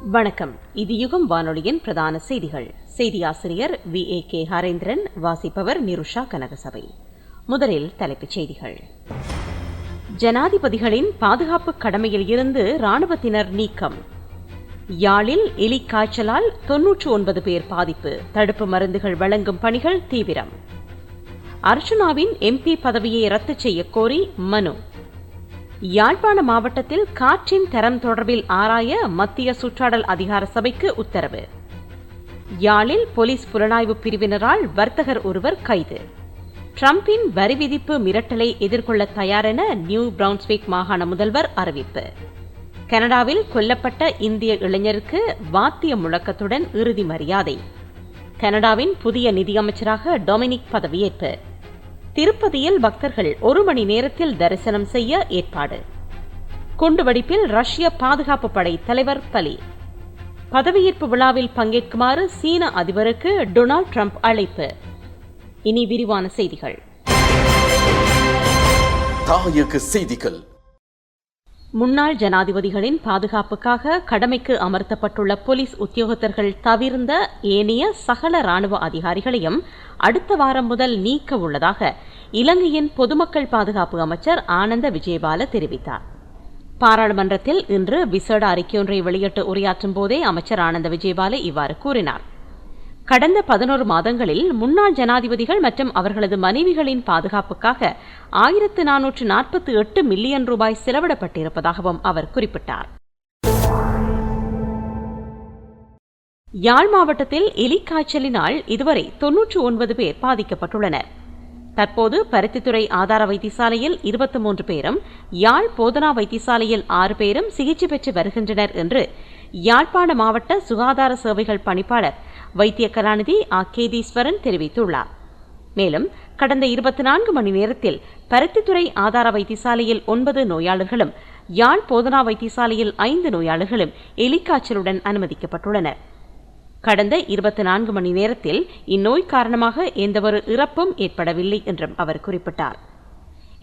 வணக்கம். இது யுகம் வானொலியின் பிரதான செய்திகள். செய்தியாசிரியர் VAK ஹரேந்திரன். வாசிப்பவர் நிருஷா கனகசபை. முதலில் தலைப்புச் செய்திகள். ஜனாதிபதிகளின் பாதுகாப்பு கடமையில் இருந்து இராணுவத்தினர் நீக்கம். யாழில் எலி காய்ச்சலால் 99 பேர் பாதிப்பு. தடுப்பு மருந்துகள் வழங்கும் பணிகள் தீவிரம். அர்ச்சுனாவின் MP பதவியை ரத்து செய்ய கோரி மனு. யாழ்ப்பாண மாவட்டத்தில் காற்றின் தரம் தொடர்பில் ஆராய மத்திய சுற்றாடல் அதிகார சபைக்கு உத்தரவு. யாழில் போலீஸ் புலனாய்வு பிரிவினரால் வர்த்தகர் ஒருவர் கைது. டிரம்பின் வரி விதிப்பு மிரட்டலை எதிர்கொள்ள தயாரென நியூ பிரவுன்ஸ்விக் மாகாண முதல்வர் அறிவிப்பு. கனடாவில் கொல்லப்பட்ட இந்திய இளைஞருக்கு வாத்திய முழக்கத்துடன் இறுதி மரியாதை. கனடாவின் புதிய நிதியமைச்சராக டொமினிக் பதவியேற்பு. திருப்பதியில் பக்தர்கள் 1 மணி நேரத்தில் தரிசனம் செய்ய ஏற்பாடு. குண்டுவெடிப்பில் ரஷ்ய பாதுகாப்பு படை தலைவர் பலி. பதவியேற்பு விழாவில் பங்கேற்குமாறு சீன அதிபருக்கு டொனால்ட் ட்ரம்ப் அழைப்பு. இனி விரிவான செய்திகள். தாயக செய்திகள். முன்னாள் ஜனாதிபதிகளின் பாதுகாப்புக்காக கடமைக்கு அமர்த்தப்பட்டுள்ள போலீஸ் உத்தியோகத்தர்கள் தவிர்ந்த ஏனைய சகல இராணுவ அதிகாரிகளையும் அடுத்த வாரம் முதல் நீக்க உள்ளதாக இலங்கையின் பொதுமக்கள் பாதுகாப்பு அமைச்சர் ஆனந்த விஜயபால தெரிவித்தார். பாராளுமன்றத்தில் இன்று விசேட அறிக்கையொன்றை வெளியிட்டு உரையாற்றும் போதே அமைச்சர் ஆனந்த விஜயபால இவ்வாறு கூறினார். கடந்த 11 மாதங்களில் முன்னாள் ஜனாதிபதிகள் மற்றும் அவர்களது மனைவிகளின் பாதுகாப்புக்காக 1448 மில்லியன் ரூபாய் செலவிடப்பட்டிருப்பதாகவும் அவர் குறிப்பிட்டார். யாழ் மாவட்டத்தில் எலிக்காய்ச்சலினால் இதுவரை 99 பேர் பாதிக்கப்பட்டுள்ளனர். தற்போது பருத்தித்துறை ஆதார வைத்தியசாலையில் 23 பேரும், யாழ் போதனா வைத்தியசாலையில் 6 பேரும் சிகிச்சை பெற்று வருகின்றனர் என்று யாழ்ப்பாண மாவட்ட சுகாதார சேவைகள் பணிப்பாளர் வைத்திய கலாநிதி கேதீஸ்வரன் தெரிவித்துள்ளார். மேலும் கடந்த 24 மணி நேரத்தில் பருத்தித்துறை ஆதார வைத்தியசாலையில் 9 நோயாளர்களும், யாழ் போதனா வைத்தியசாலையில் 5 நோயாளர்களும் எலிக்காய்ச்சலுடன் அனுமதிக்கப்பட்டுள்ளனர். கடந்த 24 மணி நேரத்தில் இந்நோய் காரணமாக எந்தவொரு இறப்பும் ஏற்படவில்லை என்றும் அவர் குறிப்பிட்டார்.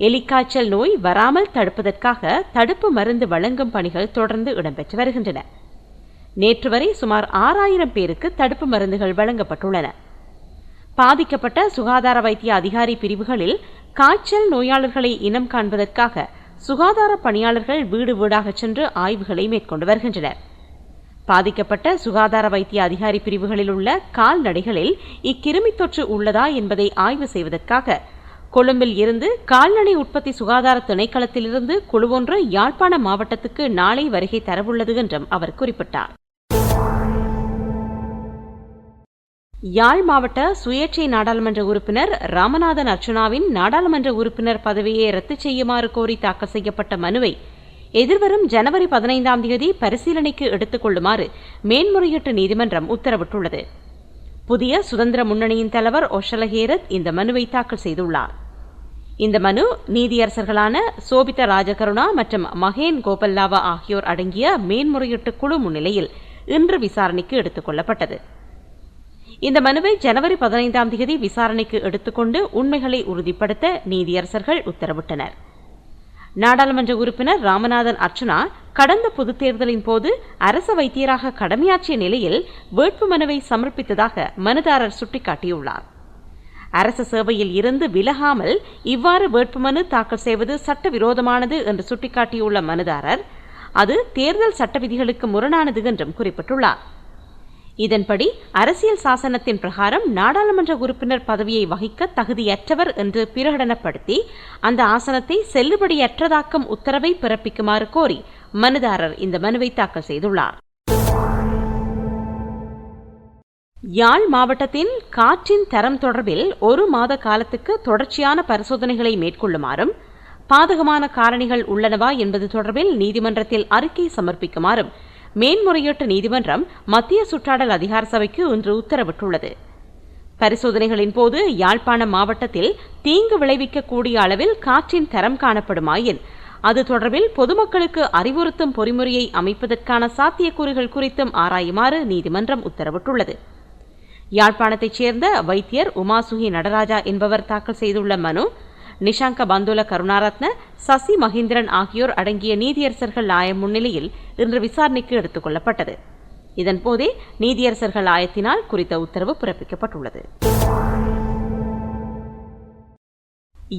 எலிக்காய்ச்சல் நோய் வராமல் தடுப்பதற்காக தடுப்பு மருந்து வழங்கும் பணிகள் தொடர்ந்து இடம்பெற்று வருகின்றன. நேற்று வரை சுமார் 6000 பேருக்கு தடுப்பு மருந்துகள் வழங்கப்பட்டுள்ளன. பாதிக்கப்பட்ட சுகாதார வைத்திய அதிகாரி பிரிவுகளில் காய்ச்சல் நோயாளர்களை இனம் காண்பதற்காக சுகாதார பணியாளர்கள் வீடு வீடாக சென்று ஆய்வுகளை மேற்கொண்டு வருகின்றனர். பாதிக்கப்பட்ட சுகாதார வைத்திய அதிகாரி பிரிவுகளில் உள்ள கால்நடைகளில் இக்கிருமி தொற்று உள்ளதா என்பதை ஆய்வு செய்வதற்காக கொழும்பில் இருந்து கால்நடை உற்பத்தி சுகாதார திணைக்களத்திலிருந்து குழுவொன்று யாழ்ப்பாண மாவட்டத்துக்கு நாளை வருகை தரவுள்ளது என்றும் அவர் குறிப்பிட்டார். யாழ் மாவட்ட சுயேட்சை நாடாளுமன்ற உறுப்பினர் ராமநாதன் அர்ச்சுனாவின் நாடாளுமன்ற உறுப்பினர் பதவியை ரத்து செய்யுமாறு கோரி தாக்கல் செய்யப்பட்ட மனுவை எதிர்வரும் ஜனவரி 15ஆம் தேதி பரிசீலனைக்கு எடுத்துக் கொள்ளுமாறு மேன்முறையீட்டு நீதிமன்றம் உத்தரவிட்டுள்ளது. புதிய சுதந்திர முன்னணியின் தலைவர் ஒஷலஹேரத் இந்த மனுவை தாக்கல் செய்துள்ளார். இந்த மனு நீதியரசர்களான சோபித ராஜகருணா மற்றும் மகேன் கோபல்லாவா ஆகியோர் அடங்கிய மேன்முறையீட்டு குழு முன்னிலையில் இன்று விசாரணைக்கு எடுத்துக் கொள்ளப்பட்டது. இந்த மனுவை ஜனவரி 15ஆம் தேதி விசாரணைக்கு எடுத்துக்கொண்டு உண்மைகளை உறுதிப்படுத்த நீதியரசர்கள் உத்தரவிட்டனர். நாடாளுமன்ற உறுப்பினர் ராமநாதன் அர்ச்சுனா கடந்த பொதுத் தேர்தலின் போது அரச வைத்தியராக கடமையாற்றிய நிலையில் வேட்புமனுவை சமர்ப்பித்ததாக மனுதாரர் சுட்டிக்காட்டியுள்ளார். அரச சேவையில் இருந்து விலகாமல் இவ்வாறு வேட்புமனு தாக்கல் செய்வது சட்டவிரோதமானது என்று சுட்டிக்காட்டியுள்ள மனுதாரர் அது தேர்தல் சட்ட விதிகளுக்கு முரணானது என்றும் குறிப்பிட்டுள்ளார். இதன்படி அரசியல் சாசனத்தின் பிரகாரம் நாடாளுமன்ற உறுப்பினர் பதவியை வகிக்க தகுதியற்றவர் என்று பிரகடனப்படுத்தி அந்த ஆசனத்தை செல்லுபடியற்றதாக்கும் உத்தரவை பிறப்பிக்குமாறு கோரி மனுதாரர் இந்த மனுவை தாக்கல் செய்துள்ளார். யாழ் மாவட்டத்தின் காற்றின் தரம் தொடர்பில் 1 மாத காலத்துக்கு தொடர்ச்சியான பரிசோதனைகளை மேற்கொள்ளுமாறும், பாதகமான காரணிகள் உள்ளனவா என்பது தொடர்பில் நீதிமன்றத்தில் அறிக்கை சமர்ப்பிக்குமாறும் மேன்முறையீட்டு நீதிமன்றம் மத்திய சுற்றாடல் அதிகார சபைக்கு இன்று உத்தரவிட்டுள்ளது. பரிசோதனைகளின் போது யாழ்ப்பாணம் மாவட்டத்தில் தீங்கு விளைவிக்கக்கூடிய அளவில் காற்றின் தரம் காணப்படுமாயின் அது தொடர்பில் பொதுமக்களுக்கு அறிவுறுத்தும் பொறிமுறையை அமைப்பதற்கான சாத்தியக்கூறுகள் குறித்தும் ஆராயுமாறு நீதிமன்றம் உத்தரவிட்டுள்ளது. யாழ்ப்பாணத்தைச் சேர்ந்த வைத்தியர் உமாசுகி நடராஜா என்பவர் தாக்கல் செய்துள்ள மனு நிஷாங்க பந்துல கருணாரத்ன, சசி மகேந்திரன் ஆகியோர் அடங்கிய நீதியரசர்கள் ஆயம் முன்னிலையில் இன்று விசாரணைக்கு எடுத்துக் கொள்ளப்பட்டது. இதன்போதே நீதியரசர்கள் ஆயத்தினால் குறித்த உத்தரவு பிறப்பிக்கப்பட்டுள்ளது.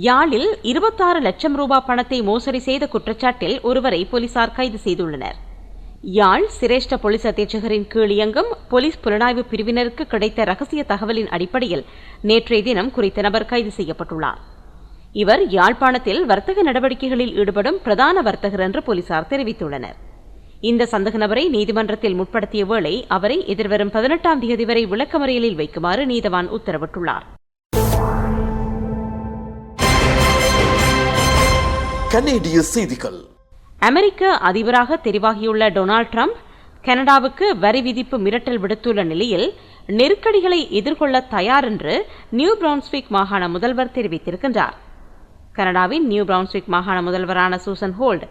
யாழில் 26 லட்சம் ரூபாய் பணத்தை மோசடி செய்த குற்றச்சாட்டில் ஒருவரை போலீசார் கைது செய்துள்ளனர். யாழ் சிரேஷ்ட போலீஸ் அத்தீட்சகரின் கீழ் இயங்கும் போலீஸ் புலனாய்வு பிரிவினருக்கு கிடைத்த ரகசிய தகவலின் அடிப்படையில் நேற்றைய தினம் குறித்த நபர் கைது செய்யப்பட்டுள்ளார். இவர் யாழ்ப்பாணத்தில் வர்த்தக நடவடிக்கைகளில் ஈடுபடும் பிரதான வர்த்தகர் என்று போலீசார் தெரிவித்துள்ளனர். இந்த சந்தக நபரை நீதிமன்றத்தில் முற்படுத்திய வேளை அவரை எதிர்வரும் 18ஆம் தேதி வரை விளக்கமறியலில் வைக்குமாறு நீதவான் உத்தரவிட்டுள்ளார். கனேடிய செய்திகள். அமெரிக்க அதிபராக தெரிவாகியுள்ள டொனால்ட் ட்ரம்ப் கனடாவுக்கு வரி விதிப்பு மிரட்டல் விடுத்துள்ள நிலையில் நெருக்கடிகளை எதிர்கொள்ள தயார் என்று நியூ பிரவுன்ஸ்விக் மாகாண முதல்வர் தெரிவித்திருக்கின்றார். கனடாவின் நியூ பிரவுன்ஸ்விக் மாகாண முதல்வரான சூசன் ஹோல்ட்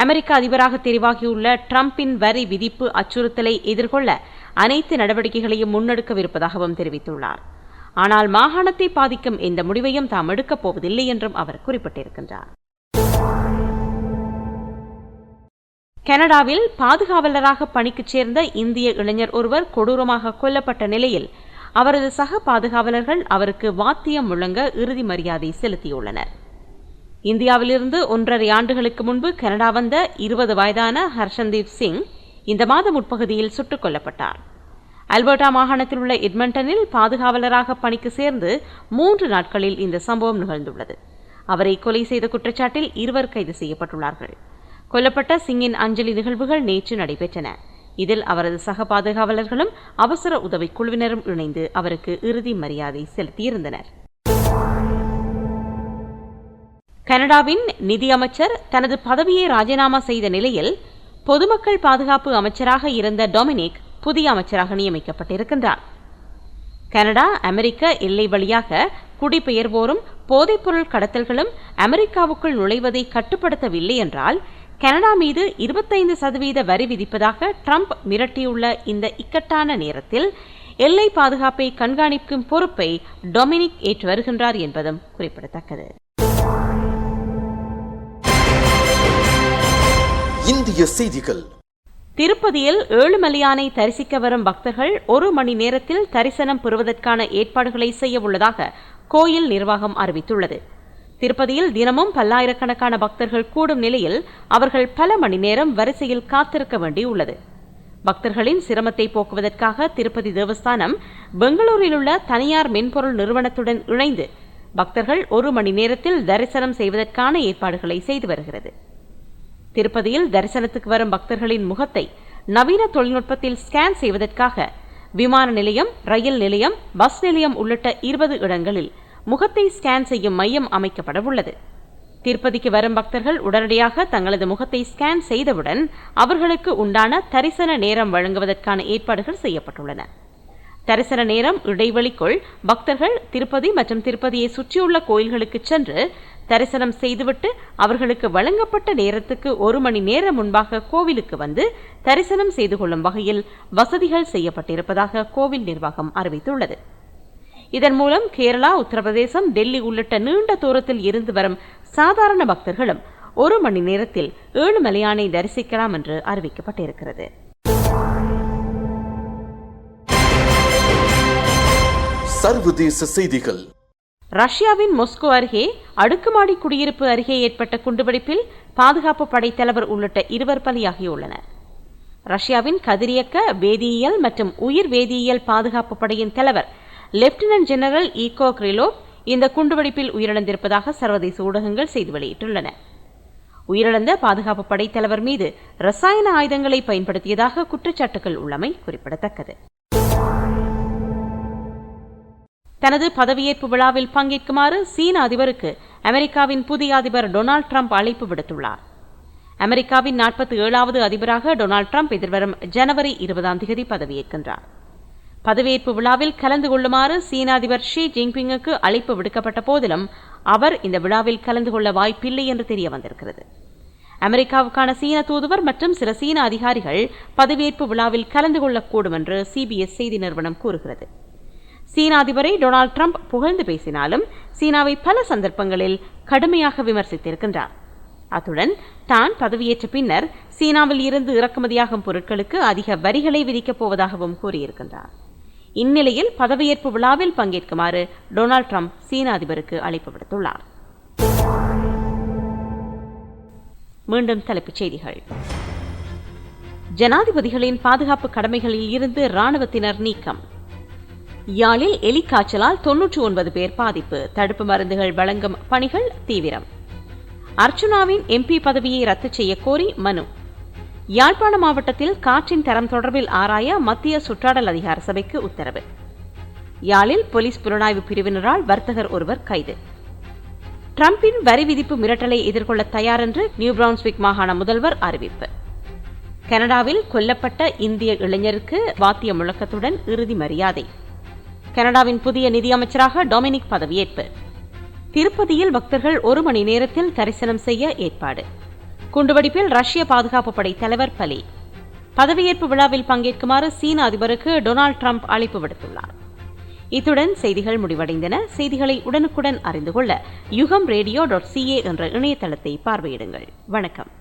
அமெரிக்க அதிபராக தெரிவாகியுள்ள ட்ரம்பின் வரி விதிப்பு அச்சுறுத்தலை எதிர்கொள்ள அனைத்து நடவடிக்கைகளையும் முன்னெடுக்கவிருப்பதாகவும் தெரிவித்துள்ளார். ஆனால் மாகாணத்தை பாதிக்கும் எந்த முடிவையும் தாம் எடுக்கப் போவதில்லை என்றும் அவர் குறிப்பிட்டிருக்கின்றார். கனடாவில் பாதுகாவலராக பணிக்கு சேர்ந்த இந்திய இளைஞர் ஒருவர் கொடூரமாக கொல்லப்பட்ட நிலையில் அவரது சக பாதுகாவலர்கள் அவருக்கு வாத்தியம் முழங்க இறுதி மரியாதை செலுத்தியுள்ளனர். இந்தியாவிலிருந்து 1.5 ஆண்டுகளுக்கு முன்பு கனடா வந்த 20 வயதான ஹர்ஷன்தீப் சிங் இந்த மாத முற்பகுதியில் சுட்டுக் கொல்லப்பட்டார். அல்பர்டா மாகாணத்தில் உள்ள எட்மண்டனில் பாதுகாவலராக பணிக்கு சேர்ந்து 3 நாட்களில் இந்த சம்பவம் நிகழ்ந்துள்ளது. அவரை கொலை செய்த குற்றச்சாட்டில் 2 கைது செய்யப்பட்டுள்ளார்கள். கொல்லப்பட்ட சிங்கின் அஞ்சலி நிகழ்வுகள் நேற்று நடைபெற்றன. இதில் அவரது சக பாதுகாவலர்களும் அவசர உதவி குழுவினரும் இணைந்து அவருக்கு இறுதி மரியாதை செலுத்தியிருந்தனர். கனடாவின் நிதியமைச்சர் தனது பதவியை ராஜினாமா செய்த நிலையில் பொதுமக்கள் பாதுகாப்பு அமைச்சராக இருந்த டொமினிக் புதிய அமைச்சராக நியமிக்கப்பட்டிருக்கின்றார். கனடா அமெரிக்க எல்லை வழியாக குடிபெயர்வோரும் போதைப்பொருள் கடத்தல்களும் அமெரிக்காவுக்குள் நுழைவதை கட்டுப்படுத்தவில்லை என்றால் கனடா மீது 25% வரி விதிப்பதாக ட்ரம்ப் மிரட்டியுள்ள இந்த இக்கட்டான நேரத்தில் எல்லை பாதுகாப்பை கண்காணிக்கும் பொறுப்பை டொமினிக் ஏற்று வருகின்றார் என்பதும் குறிப்பிடத்தக்கது. இந்திய செய்திகள். திருப்பதியில் ஏழுமலையானை தரிசிக்க வரும் பக்தர்கள் 1 மணி நேரத்தில் தரிசனம் பெறுவதற்கான ஏற்பாடுகளை செய்ய உள்ளதாக கோயில் நிர்வாகம் அறிவித்துள்ளது. திருப்பதியில் தினமும் பல்லாயிரக்கணக்கான பக்தர்கள் கூடும் நிலையில் அவர்கள் பல மணி நேரம் வரிசையில் காத்திருக்க வேண்டியுள்ளது. பக்தர்களின் சிரமத்தை போக்குவதற்காக திருப்பதி தேவஸ்தானம் பெங்களூரில் உள்ள தனியார் மென்பொருள் நிறுவனத்துடன் இணைந்து பக்தர்கள் 1 மணி நேரத்தில் தரிசனம் செய்வதற்கான ஏற்பாடுகளை செய்து வருகிறது. திருப்பதியில் தரிசனத்துக்கு வரும் பக்தர்களின் முகத்தை நவீன தொழில்நுட்பத்தில் ஸ்கேன் செய்வதற்காக விமான நிலையம், ரயில் நிலையம், பஸ் நிலையம் உள்ளிட்ட 20 இடங்களில் முகத்தை ஸ்கேன் செய்யும் மையம் அமைக்கப்பட உள்ளது. திருப்பதிக்கு வரும் பக்தர்கள் உடனடியாக தங்களது முகத்தை ஸ்கேன் செய்தவுடன் அவர்களுக்கு உண்டான தரிசன நேரம் வழங்குவதற்கான ஏற்பாடுகள் செய்யப்பட்டுள்ளன. தரிசன நேரம் இடைவெளிக்குள் பக்தர்கள் திருப்பதி மற்றும் திருப்பதியை சுற்றியுள்ள கோயில்களுக்கு சென்று தரிசனம் செய்துவிட்டு அவர்களுக்கு வழங்கப்பட்ட நேரத்துக்கு 1 மணி நேரம் முன்பாக கோவிலுக்கு வந்து தரிசனம் செய்து கொள்ளும் வகையில் வசதிகள் செய்யப்பட்டிருப்பதாக கோவில் நிர்வாகம் அறிவித்துள்ளது. இதன் மூலம் கேரளா, உத்தரப்பிரதேசம், டெல்லி உள்ளிட்ட நீண்ட தூரத்தில் இருந்து வரும் சாதாரண பக்தர்களும் 1 மணி நேரத்தில் ஏழுமலையானை தரிசிக்கலாம் என்று அறிவிக்கப்பட்டிருக்கிறது. சர்வதேச செய்திகள். ரஷ்யாவின் மாஸ்கோ அருகே அடுக்குமாடி குடியிருப்பு அருகே ஏற்பட்ட குண்டுவெடிப்பில் பாதுகாப்பு படைத்தலைவர் உள்ளிட்ட 2 பலியாகியுள்ளனர். ரஷ்யாவின் கதிரியக்க வேதியியல் மற்றும் உயிர் வேதியியல் பாதுகாப்பு படையின் தலைவர் லெப்டினன்ட் ஜெனரல் ஈகோ கிரிலோவ் இந்த குண்டுவெடிப்பில் உயிரிழந்திருப்பதாக சர்வதேச ஊடகங்கள் செய்தி வெளியிட்டுள்ளன. உயிரிழந்த பாதுகாப்பு படைத்தலைவர் மீது ரசாயன ஆயுதங்களை பயன்படுத்தியதாக குற்றச்சாட்டுகள் உள்ளமை குறிப்பிடத்தக்கது. தனது பதவியேற்பு விழாவில் பங்கேற்குமாறு சீன அதிபருக்கு அமெரிக்காவின் புதிய அதிபர் டொனால்ட் ட்ரம்ப் அழைப்பு விடுத்துள்ளார். அமெரிக்காவின் 47வது அதிபராக டொனால்ட் ட்ரம்ப் எதிர்வரும் ஜனவரி 20ஆம் தேதி பதவியேற்கின்றார். பதவியேற்பு விழாவில் கலந்து கொள்ளுமாறு சீன அதிபர் ஷி ஜின்பிங்குக்கு அழைப்பு விடுக்கப்பட்ட போதிலும் அவர் இந்த விழாவில் கலந்து கொள்ள வாய்ப்பில்லை என்று தெரிய வந்திருக்கிறது. அமெரிக்காவுக்கான சீன தூதுவர் மற்றும் சில சீன அதிகாரிகள் பதவியேற்பு விழாவில் கலந்து கொள்ளக்கூடும் என்று சிபிஎஸ் செய்தி நிறுவனம் கூறுகிறது. சீன அதிபரை டொனால்ட் ட்ரம்ப் புகழ்ந்து பேசினாலும் சீனாவை பல சந்தர்ப்பங்களில் கடுமையாக விமர்சித்திருக்கின்றார். அத்துடன் தான் பதவியேற்ற பின்னர் சீனாவில் இருந்து இறக்குமதியாகும் பொருட்களுக்கு அதிக வரிகளை விதிக்கப் போவதாகவும் கூறியிருக்கின்றார். இந்நிலையில் பதவியேற்பு விழாவில் பங்கேற்குமாறு டொனால்ட் ட்ரம்ப் சீன அதிபருக்கு அழைப்பு விடுத்துள்ளார். மீண்டும் தலைப்புச் செய்திகள். ஜனாதிபதிகளின் பாதுகாப்பு கடமைகளில் இருந்து ராணுவத்தினர் நீக்கம். யாழில் எலிக்காய்ச்சலால் 99 பேர் பாதிப்பு. தடுப்பு மருந்துகள் வழங்கும் பணிகள் தீவிரம். அர்ச்சுனாவின் MP பதவியை ரத்து செய்ய கோரி மனு. யாழ்ப்பாண மாவட்டத்தில் காற்றின் தரம் தொடர்பில் ஆராய மத்திய சுற்றாடல் அதிகார சபைக்கு உத்தரவு. யாழில் போலீஸ் புலனாய்வு பிரிவினரால் வர்த்தகர் ஒருவர் கைது. டிரம்பின் வரி விதிப்பு மிரட்டலை எதிர்கொள்ள தயார் என்று நியூ பிரவுன்ஸ்விக் மாகாண முதல்வர் அறிவிப்பு. கனடாவில் கொல்லப்பட்ட இந்திய இளைஞருக்கு வாத்திய முழக்கத்துடன் இறுதி மரியாதை. கனடாவின் புதிய நிதியமைச்சராக டொமினிக் பதவியேற்பு. திருப்பதியில் பக்தர்கள் 1 மணி நேரத்தில் தரிசனம் செய்ய ஏற்பாடு. குண்டுவெடிப்பில் ரஷ்ய பாதுகாப்பு படை தலைவர் பலி. பதவியேற்பு விழாவில் பங்கேற்குமாறு சீன அதிபருக்கு டொனால்ட் ட்ரம்ப் அழைப்பு விடுத்துள்ளார். இத்துடன் செய்திகள் முடிவடைந்தன. செய்திகளை உடனுக்குடன் அறிந்து கொள்ள yugamradio.ca என்ற இணையதளத்தை பார்வையிடுங்கள். வணக்கம்.